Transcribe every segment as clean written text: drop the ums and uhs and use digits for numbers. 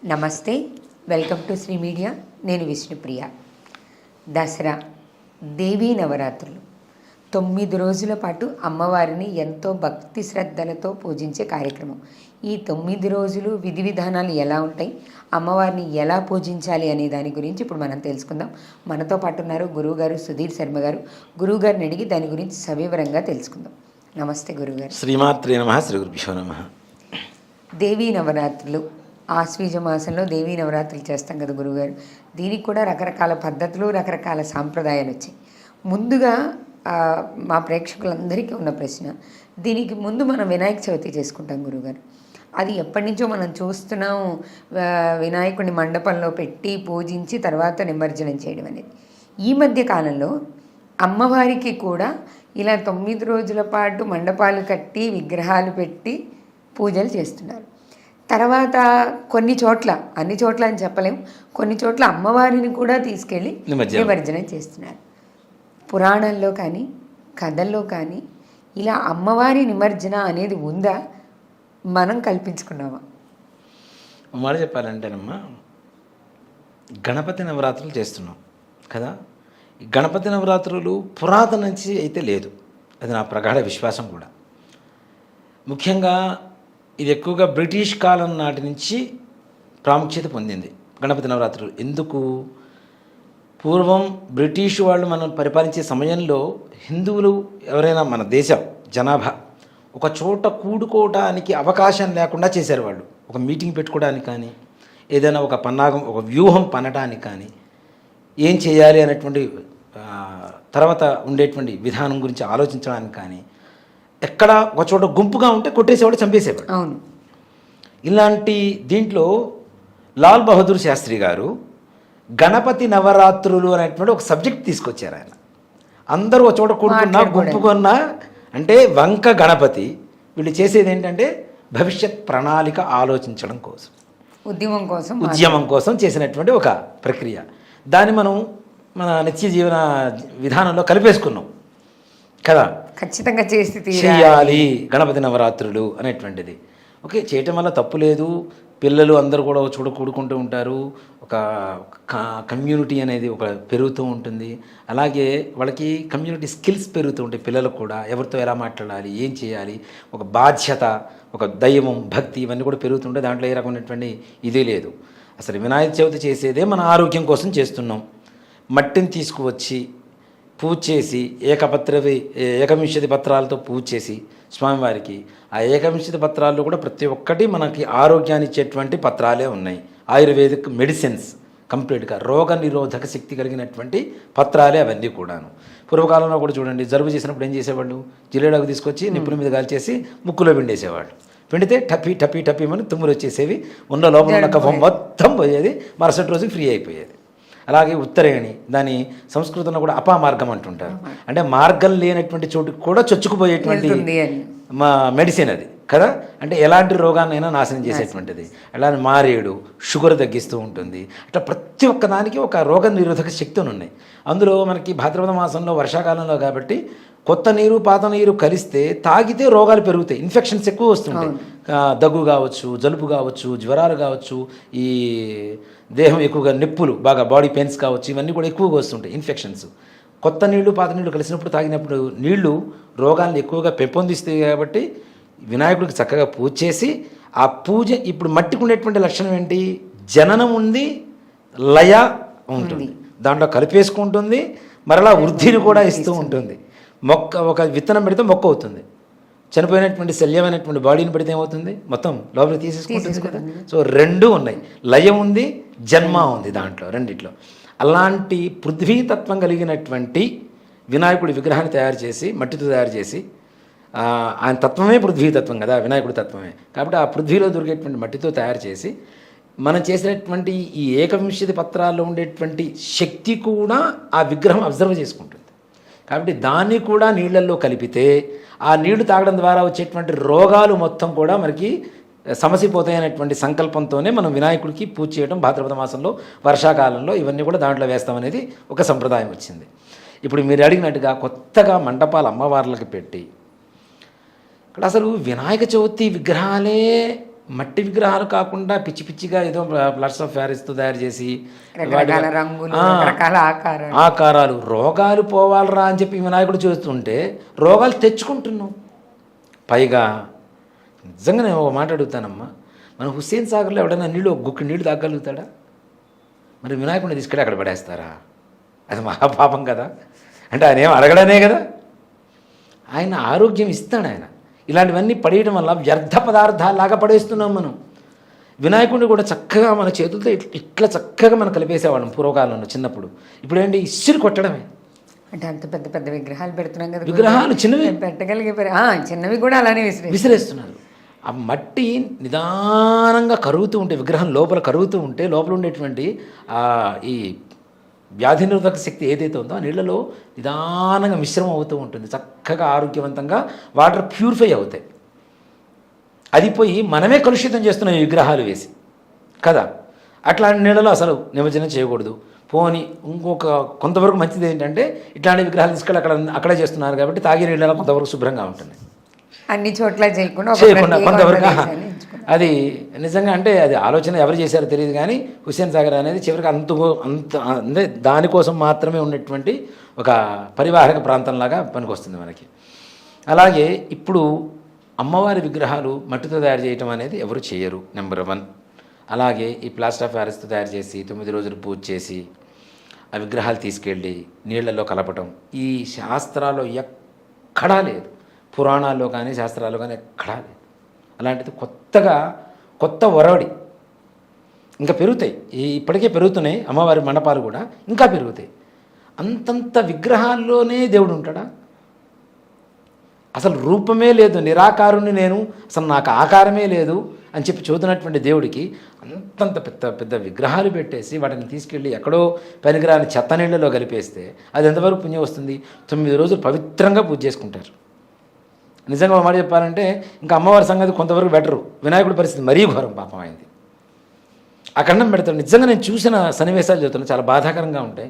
నమస్తే, welcome to Shri media. నేను విష్ణుప్రియ. దసరా దేవీ నవరాత్రులు 9 రోజుల పాటు అమ్మవారిని ఎంతో భక్తి శ్రద్ధలతో పూజించే కార్యక్రమం. ఈ 9 రోజులు విధి విధానాలు ఎలా ఉంటాయి, అమ్మవారిని ఎలా పూజించాలి అనే దాని గురించి ఇప్పుడు మనం తెలుసుకుందాం. మనతో పాటు ఉన్నారు గురువుగారు సుధీర్ శర్మ గారు. గురువుగారిని అడిగి దాని గురించి సవివరంగా తెలుసుకుందాం. నమస్తే గురువుగారు. శ్రీమాత్రే నమః. శ్రీ గురుభ్యో నమః. దేవీ నవరాత్రులు ఆశ్వీజ మాసంలో దేవీ నవరాత్రులు చేస్తాం కదా గురువుగారు. దీనికి కూడా రకరకాల పద్ధతులు, రకరకాల సాంప్రదాయాలు వచ్చాయి. ముందుగా మా ప్రేక్షకులందరికీ ఉన్న ప్రశ్న, దీనికి ముందు మనం వినాయక చవితి చేసుకుంటాం గురువుగారు. అది ఎప్పటి నుంచో మనం చూస్తున్నాం. వినాయకుడిని మండపంలో పెట్టి పూజించి తర్వాత నిమజ్జనం చేయడం అనేది. ఈ మధ్య కాలంలో అమ్మవారికి కూడా ఇలా 9 రోజుల పాటు మండపాలు కట్టి విగ్రహాలు పెట్టి పూజలు చేస్తున్నారు. తర్వాత కొన్ని చోట్ల, అన్ని చోట్ల అని చెప్పలేము, కొన్ని చోట్ల అమ్మవారిని కూడా తీసుకెళ్ళి నిమజ్జనం చేస్తున్నారు. పురాణాల్లో కానీ కథల్లో కానీ ఇలా అమ్మవారి నిమజ్జన అనేది ఉందా, మనం కల్పించుకున్నామా? మాట చెప్పాలంటేనమ్మా, గణపతి నవరాత్రులు చేస్తున్నాం కదా. ఈ గణపతి నవరాత్రులు పురాతన నుంచి అయితే లేదు, అది నా ప్రగాఢ విశ్వాసం కూడా. ముఖ్యంగా ఇది ఎక్కువగా బ్రిటిష్ కాలం నాటి నుంచి ప్రాముఖ్యత పొందింది గణపతి నవరాత్రులు. ఎందుకు? పూర్వం బ్రిటిష్ వాళ్ళు మనం పరిపాలించే సమయంలో హిందువులు ఎవరైనా మన దేశ జనాభా ఒక చోట కూడుకోవడానికి అవకాశం లేకుండా చేశారు వాళ్ళు. ఒక మీటింగ్ పెట్టుకోవడానికి కానీ, ఏదైనా ఒక పన్నాగం, ఒక వ్యూహం పన్నడానికి కానీ, ఏం చేయాలి అనేటువంటి తర్వాత ఉండేటువంటి విధానం గురించి ఆలోచించడానికి కానీ, ఎక్కడ ఒక చోట గుంపుగా ఉంటే కొట్టేసేవాడు, చంపేసేవాడు. అవును. ఇలాంటి దీంట్లో లాల్ బహదూర్ శాస్త్రి గారు గణపతి నవరాత్రులు అనేటువంటి ఒక సబ్జెక్ట్ తీసుకొచ్చారు. ఆయన అందరూ ఒక చోట కూడుకున్నా, గుంపుకున్నా అంటే వంక గణపతి. వీళ్ళు చేసేది ఏంటంటే భవిష్యత్ ప్రణాళిక ఆలోచించడం కోసం, ఉద్యమం కోసం చేసినటువంటి ఒక ప్రక్రియ. దాన్ని మనం మన నిత్య జీవన విధానంలో కలిపేసుకున్నాం కదా. ఖచ్చితంగా చేయాలి గణపతి నవరాత్రులు అనేటువంటిది. ఓకే, చేయటం వల్ల తప్పు లేదు. పిల్లలు అందరూ కూడా చూడ కూడుకుంటూ ఉంటారు. ఒక కమ్యూనిటీ అనేది ఒక పెరుగుతూ ఉంటుంది. అలాగే వాళ్ళకి కమ్యూనిటీ స్కిల్స్ పెరుగుతూ ఉంటాయి. పిల్లలకు కూడా ఎవరితో ఎలా మాట్లాడాలి, ఏం చేయాలి, ఒక బాధ్యత, ఒక దైవం, భక్తి, ఇవన్నీ కూడా పెరుగుతుంటాయి. దాంట్లో ఏ రకమైనటువంటి ఇదే లేదు. అసలు వినాయక చవితి చేసేదే మన ఆరోగ్యం కోసం చేస్తున్నాం. మట్టిని తీసుకువచ్చి పూజ చేసి ఏకవింశతి పత్రాలతో పూజ చేసి స్వామివారికి, ఆ ఏకవింశతి పత్రాల్లో కూడా ప్రతి ఒక్కటి మనకి ఆరోగ్యాన్ని ఇచ్చేటువంటి పత్రాలే ఉన్నాయి. ఆయుర్వేదిక్ మెడిసిన్స్, కంప్లీట్గా రోగ నిరోధక శక్తి కలిగినటువంటి పత్రాలే అవన్నీ కూడాను. పూర్వకాలంలో కూడా చూడండి, జలుబు చేసినప్పుడు ఏం చేసేవాళ్ళు, జిల్లేడాకు తీసుకొచ్చి నిప్పుల మీద కాల్చేసి ముక్కులో పిండేసేవాళ్ళు. పిండితే టపి టపి టపి అని తుమ్ములు వచ్చేసేవి, ఉన్న లోపల ఉన్న కఫం మొత్తం పోయేది, మరుసటి రోజుకి ఫ్రీ అయిపోయేది. అలాగే ఉత్తరేణి, దాని సంస్కృతంలో కూడా అపామార్గం అంటుంటారు. అంటే మార్గం లేనటువంటి చోటుకు కూడా చొచ్చుకుపోయేటువంటి మా మెడిసిన్ అది కదా. అంటే ఎలాంటి రోగాన్నైనా నాశనం చేసేటువంటిది. అలానే మారేడు షుగర్ తగ్గిస్తూ ఉంటుంది. అట్లా ప్రతి ఒక్క దానికి ఒక రోగ నిరోధక శక్తులు ఉన్నాయి. అందులో మనకి భాద్రపద మాసంలో వర్షాకాలంలో కాబట్టి కొత్త నీరు పాత నీరు కలిస్తే తాగితే రోగాలు పెరుగుతాయి, ఇన్ఫెక్షన్స్ ఎక్కువ వస్తుంటాయి. దగ్గు కావచ్చు, జలుబు కావచ్చు, జ్వరాలు కావచ్చు, ఈ దేహం ఎక్కువగా నొప్పులు, బాగా బాడీ పెయిన్స్ కావచ్చు, ఇవన్నీ కూడా ఎక్కువగా వస్తుంటాయి, ఇన్ఫెక్షన్స్. కొత్త నీళ్లు పాత నీళ్లు కలిసినప్పుడు తాగినప్పుడు నీళ్లు రోగాలను ఎక్కువగా పెంపొందిస్తాయి. కాబట్టి వినాయకుడికి చక్కగా పూజ చేసి, ఆ పూజ ఇప్పుడు మట్టికి ఉండేటువంటి లక్షణం ఏంటి, జననం ఉంది, లయ ఉంటుంది, దాంట్లో కలిపేసుకుంటుంది, మరలా వృద్ధిని కూడా ఇస్తూ ఉంటుంది. మొక్క ఒక విత్తనం పెడితే మొక్క అవుతుంది, చనిపోయినటువంటి శల్యమైనటువంటి బాడీని పెడితే ఏమవుతుంది, మొత్తం లోపలికి తీసేసుకుంటుంది కదా. సో రెండు ఉన్నాయి, లయం ఉంది, జన్మ ఉంది దాంట్లో, రెండిట్లో. అలాంటి పృథ్వీతత్వం కలిగినటువంటి వినాయకుడి విగ్రహాన్ని తయారు చేసి, మట్టితో తయారు చేసి, ఆయన తత్వమే పృథ్వీతత్వం కదా, వినాయకుడి తత్వమే. కాబట్టి ఆ పృథ్వీలో దొరికేటువంటి మట్టితో తయారు చేసి మనం చేసినటువంటి ఈ ఏకవింశతి పత్రాల్లో ఉండేటువంటి శక్తి కూడా ఆ విగ్రహం అబ్జర్వ్ చేసుకుంటుంది. కాబట్టి దాన్ని కూడా నీళ్లలో కలిపితే ఆ నీళ్లు తాగడం ద్వారా వచ్చేటువంటి రోగాలు మొత్తం కూడా మనకి సమసిపోతాయి అనేటువంటి సంకల్పంతోనే మనం వినాయకుడికి పూజ చేయడం భాద్రపద మాసంలో వర్షాకాలంలో ఇవన్నీ కూడా దాంట్లో వేస్తామనేది ఒక సంప్రదాయం వచ్చింది. ఇప్పుడు మీరు అడిగినట్టుగా కొత్తగా మండపాలు అమ్మవార్లకు పెట్టి ఇక్కడ అసలు వినాయక చవితి విగ్రహాలే మట్టి విగ్రహాలు కాకుండా పిచ్చి పిచ్చిగా ఏదో ఫ్లడ్స్ ఆఫ్ ప్యారిస్తో తయారు చేసి రకరకాల రంగులు, రకరకాల ఆకారాలు. ఆకారాలు, రోగాలు పోవాలరా అని చెప్పి వినాయకుడు చూస్తుంటే రోగాలు తెచ్చుకుంటున్నాం. పైగా నిజంగా నేను ఒక మాట అడుగుతానమ్మా, మనం హుస్సేన్ సాగర్లో ఎవడైనా గుక్కి నీళ్ళు తాగలుగుతాడా? మరి వినాయకుడిని తీసుకెళ్ళి అక్కడ పడేస్తారా? అది మహాపాపం కదా. అంటే ఆయన ఏం అడగడనే కదా, ఆయన ఆరోగ్యం ఇస్తాడు. ఆయన ఇలాంటివన్నీ పడేయడం వల్ల వ్యర్థ పదార్థాలాగా పడేస్తున్నాం మనం. వినాయకుడిని కూడా చక్కగా మన చేతులతో ఇట్లా చక్కగా మనం కలిపేసేవాళ్ళం పూర్వకాలంలో చిన్నప్పుడు. ఇప్పుడు ఏంటి, ఇస్సిరి కొట్టడమే. అంటే అంత పెద్ద పెద్ద విగ్రహాలు పెడుతున్నాం కదా, విగ్రహాలు చిన్నవి పెట్టగలిగే చిన్నవి కూడా అలానే విసిరేస్తున్నారు. ఆ మట్టి నిదానంగా కరుగుతూ ఉంటే, విగ్రహం లోపల కరుగుతూ ఉంటే లోపల ఉండేటువంటి ఈ వ్యాధి నిరోధక శక్తి ఏదైతే ఉందో ఆ నీళ్ళలో నిదానంగా మిశ్రమం అవుతూ ఉంటుంది. చక్కగా ఆరోగ్యవంతంగా వాటర్ ప్యూరిఫై అవుతాయి. అది పోయి మనమే కలుషితం చేస్తున్నాం ఈ విగ్రహాలు వేసి కదా. అట్లాంటి నీళ్ళలో అసలు నిమజ్జనం చేయకూడదు. పోని ఇంకొక కొంతవరకు మంచిది ఏంటంటే ఇట్లాంటి విగ్రహాలు తీసుకెళ్ళి అక్కడే చేస్తున్నారు కాబట్టి తాగే నీళ్ళలో కొంతవరకు శుభ్రంగా ఉంటుంది. అన్ని చోట్ల చేయకుండా కొంతవరకు అది నిజంగా అంటే అది ఆలోచన ఎవరు చేశారో తెలియదు. కానీ హుస్సేన్ సాగర్ అనేది చివరికి అంత అంటే దానికోసం మాత్రమే ఉన్నటువంటి ఒక పరివాహక ప్రాంతంలాగా పనికొస్తుంది మనకి. అలాగే ఇప్పుడు అమ్మవారి విగ్రహాలు మట్టితో తయారు చేయటం అనేది ఎవరు చేయరు, నెంబర్ 1. అలాగే ఈ ప్లాస్టర్ ఆఫ్ ప్యారిస్తో తయారు చేసి 9 రోజులు పూజ చేసి ఆ విగ్రహాలు తీసుకెళ్ళి నీళ్లలో కలపటం ఈ శాస్త్రాల్లో ఎక్కడా లేదు. పురాణాల్లో కానీ శాస్త్రాల్లో కానీ ఎక్కడా లేదు. అలాంటిది కొత్త ఒరవడి ఇంకా పెరుగుతాయి. ఇప్పటికే పెరుగుతున్నాయి అమ్మవారి మండపాలు కూడా ఇంకా పెరుగుతాయి. అంతంత విగ్రహాల్లోనే దేవుడు ఉంటాడా? అసలు రూపమే లేదు, నిరాకారుని నేను, అసలు నాకు ఆకారమే లేదు అని చెప్పి చూస్తున్నటువంటి దేవుడికి అంతంత పెద్ద పెద్ద విగ్రహాలు పెట్టేసి వాటిని తీసుకెళ్ళి ఎక్కడో పనికిరాని చెత్త నీళ్ళలో కలిపేస్తే అది ఎంతవరకు పుణ్యం వస్తుంది? 9 రోజులు పవిత్రంగా పూజ చేసుకుంటారు. నిజంగా మాట చెప్పాలంటే ఇంకా అమ్మవారి సంగతి కొంతవరకు బెటరు. వినాయకుడి పరిస్థితి మరీ ఘోరం, పాపం అయింది. ఆ ఖండం పెడతారు. నిజంగా నేను చూసిన సన్నివేశాలు చెబుతున్నాను, చాలా బాధాకరంగా ఉంటాయి.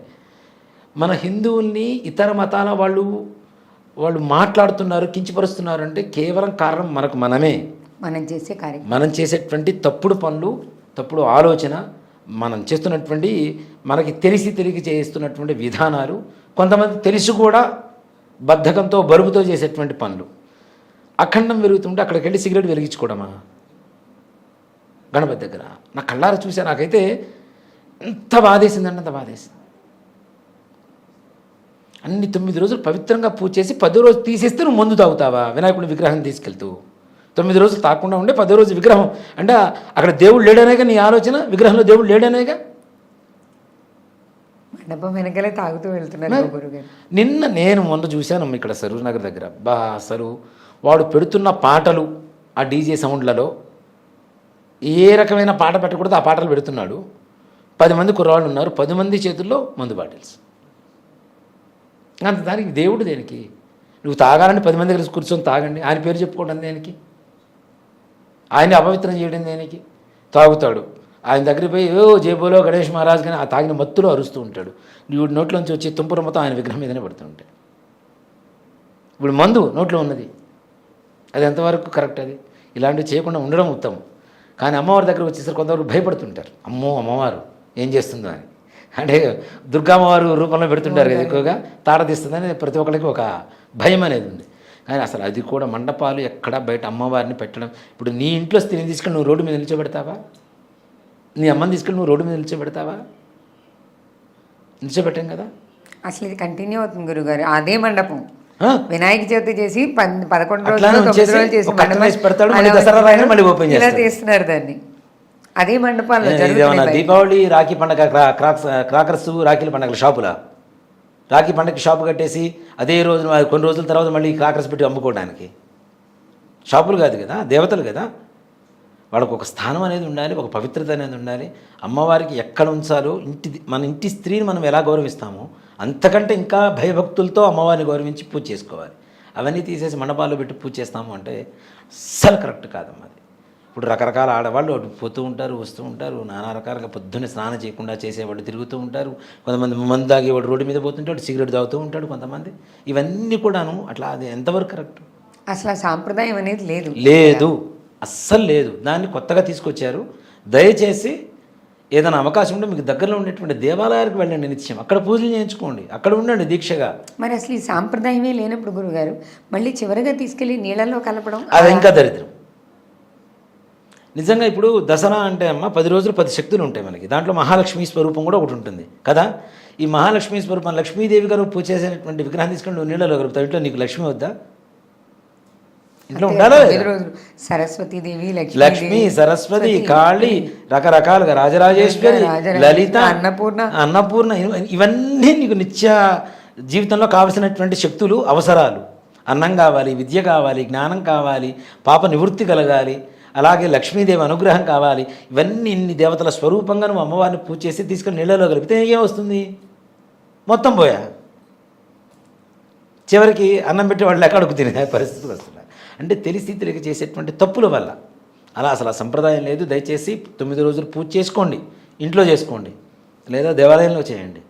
మన హిందువుల్ని ఇతర మతాల వాళ్ళు మాట్లాడుతున్నారు, కించపరుస్తున్నారు అంటే కేవలం కారణం మనమే. మనం చేసేటువంటి తప్పుడు పనులు, తప్పుడు ఆలోచన, మనం చేస్తున్నటువంటి మనకి తెలియక చేస్తున్నటువంటి విధానాలు, కొంతమంది తెలిసి కూడా బద్ధకంతో బరువుతో చేసేటువంటి పనులు. అఖండం వెలుగుతుంటే అక్కడికి వెళ్ళి సిగరెట్ వెలిగించుకోవడమా గణపతి దగ్గర? నా కళ్ళారా చూసా, నాకైతే ఎంత బాధేసిందంటే అంత బాధేసింది. అన్ని 9 రోజులు పవిత్రంగా పూజ చేసి 10వ రోజు తీసేస్తే నువ్వు మందు తాగుతావా? వినాయకుడి విగ్రహం తీసుకెళ్తూ 9 రోజులు తాకుండా ఉండే 10వ రోజు విగ్రహం అంటే అక్కడ దేవుడు లేడనేగా నీ ఆలోచన, విగ్రహంలో దేవుడు లేడనేగా. మండపం వెనకాలే తాగుతూ వెళ్తున్నారు గురుగారు. నిన్న నేను మొన్న చూశాను ఇక్కడ సరూర్ నగర్ దగ్గర. అసలు వాడు పెడుతున్న పాటలు ఆ డీజే సౌండ్లలో ఏ రకమైన పాట పెట్టకూడదు ఆ పాటలు పెడుతున్నాడు. 10 మంది కుర్రవాళ్ళు ఉన్నారు, 10 మంది చేతుల్లో మందు బాటిల్స్. అంత దానికి దేవుడు దేనికి? నువ్వు తాగాలని 10 మంది కలిసి కూర్చొని తాగండి, ఆయన పేరు చెప్పుకోవడం దేనికి? ఆయన్ని అపవిత్రం చేయడం దేనికి? తాగుతాడు, ఆయన దగ్గరికి పోయి జేబులో గణేష్ మహారాజ్ కానీ ఆ తాగిన మత్తులో అరుస్తూ ఉంటాడు. నువ్వు నోట్లోంచి వచ్చి తుంపుర మొత్తం ఆయన విగ్రహం మీదనే పడుతూ ఉంటాయి. ఇప్పుడు మందు నోట్లో ఉన్నది, అది ఎంతవరకు కరెక్ట్? అది ఇలాంటివి చేయకుండా ఉండడం ఉత్తమం. కానీ అమ్మవారి దగ్గర వచ్చేసరికి కొంతవరకు భయపడుతుంటారు. అమ్మవారు ఏం చేస్తుందో అని. అంటే దుర్గామ్మవారు రూపంలో పెడుతుంటారు కదా, ఎక్కువగా తాట తీస్తుందని ప్రతి ఒక్కరికి ఒక భయం అనేది ఉంది. కానీ అసలు అది కూడా మండపాలు ఎక్కడ బయట అమ్మవారిని పెట్టడం. ఇప్పుడు నీ ఇంట్లో స్త్రీని తీసుకెళ్ళి నువ్వు రోడ్డు మీద నిల్చోబెడతావా? నీ అమ్మని తీసుకెళ్ళి నువ్వు రోడ్డు మీద నిల్చోబెడతావా? నిల్చోబెట్టాం కదా. అసలు ఇది కంటిన్యూ అవుతుంది గురుగారు. అదే మండపం వినాయక చవితి చేసి 11 రోజులు తీస్తున్నారు దాన్ని. అదే మండపాల్లో దీపావళి, రాఖీ పండగ, క్రాకర్స్, రాఖీల పండగల షాపులా? రాఖీ పండగకి షాపు కట్టేసి అదే రోజు కొన్ని రోజుల తర్వాత మళ్ళీ క్రాకర్స్ పెట్టి అమ్ముకోవడానికి షాపులు కాదు కదా, దేవతలు కదా. వాళ్ళకు ఒక స్థానం అనేది ఉండాలి, ఒక పవిత్రత అనేది ఉండాలి. అమ్మవారికి ఎక్కడ ఉంచాలో మన ఇంటి స్త్రీని మనం ఎలా గౌరవిస్తామో అంతకంటే ఇంకా భయభక్తులతో అమ్మవారిని గౌరవించి పూజ చేసుకోవాలి. అవన్నీ తీసేసి మండపాల్లో పెట్టి పూజ చేస్తాము అంటే అస్సలు కరెక్ట్ కాదమ్మా. అది ఇప్పుడు రకరకాల ఆడవాళ్ళు పోతూ ఉంటారు, వస్తూ ఉంటారు, నానా రకాలుగా పొద్దున్నే స్నానం చేయకుండా చేసేవాళ్ళు తిరుగుతూ ఉంటారు. కొంతమంది మందు తాగేవాడు రోడ్డు మీద పోతుంటాడు, సిగరెట్ తాగుతూ ఉంటాడు కొంతమంది. ఇవన్నీ కూడాను అట్లా అది ఎంతవరకు కరెక్ట్? అసలు ఆ సాంప్రదాయం అనేది లేదు. అస్సలు లేదు. దాన్ని కొత్తగా తీసుకొచ్చారు. దయచేసి ఏదైనా అవకాశం ఉంటే మీకు దగ్గరలో ఉండేటువంటి దేవాలయాలకు వెళ్ళండి, నిత్యం అక్కడ పూజలు చేయించుకోండి, అక్కడ ఉండండి దీక్షగా. మరి అసలు ఈ సాంప్రదాయమే లేనప్పుడు గురుగారు మళ్ళీ చివరిగా తీసుకెళ్ళి నీళ్ళలో కలపడం అది ఇంకా దరిద్రం. నిజంగా ఇప్పుడు దసరా అంటే అమ్మ 10 రోజులు 10 శక్తులు ఉంటాయి మనకి. దాంట్లో మహాలక్ష్మి స్వరూపం కూడా ఒకటి ఉంటుంది కదా. ఈ మహాలక్ష్మి స్వరూపం లక్ష్మీదేవి గారు పూజ చేసేటువంటి విగ్రహం తీసుకొని నువ్వు నీళ్ళలో కలుపుతావు. ఇంట్లో నీకు లక్ష్మి వద్దా? ఇంట్లో ఉండాలా? 9 రోజులు సరస్వతీదేవి, లక్ష్మి, సరస్వతి, కాళీ, రకరకాలుగా రాజరాజేశ్వరి, లలిత, అన్నపూర్ణ ఇవన్నీ నీకు నిత్య జీవితంలో కావలసినటువంటి శక్తులు, అవసరాలు. అన్నం కావాలి, విద్య కావాలి, జ్ఞానం కావాలి, పాప నివృత్తి కలగాలి, అలాగే లక్ష్మీదేవి అనుగ్రహం కావాలి. ఇవన్నీ ఇన్ని దేవతల స్వరూపంగా నువ్వు అమ్మవారిని పూజ చేసి తీసుకొని నీళ్ళలో కలిపితే ఏమొస్తుంది? మొత్తం పోయా. చివరికి అన్నం పెట్టి వాళ్ళు ఎక్కడికి తినే పరిస్థితులు వస్తున్నాయి. అంటే తెలిసి తెలియక చేసేటువంటి తప్పుల వల్ల. అలా అసలు ఆ సంప్రదాయం లేదు. దయచేసి 9 రోజులు పూజ చేసుకోండి, ఇంట్లో చేసుకోండి, లేదా దేవాలయంలో చేయండి.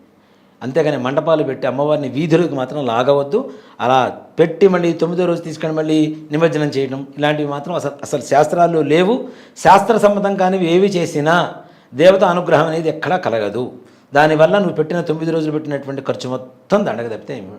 అంతేగాని మండపాలు పెట్టి అమ్మవారిని వీధులకు మాత్రం లాగవద్దు. అలా పెట్టి మళ్ళీ 9వ రోజు తీసుకొని మళ్ళీ నిమజ్జనం చేయడం ఇలాంటివి మాత్రం అసలు శాస్త్రాల్లో లేవు. శాస్త్ర సమ్మతం కానివి ఏవి చేసినా దేవత అనుగ్రహం అనేది ఎక్కడా కలగదు. దానివల్ల నువ్వు పెట్టిన 9 రోజులు పెట్టినటువంటి ఖర్చు మొత్తం దండగ తప్పితే ఏమి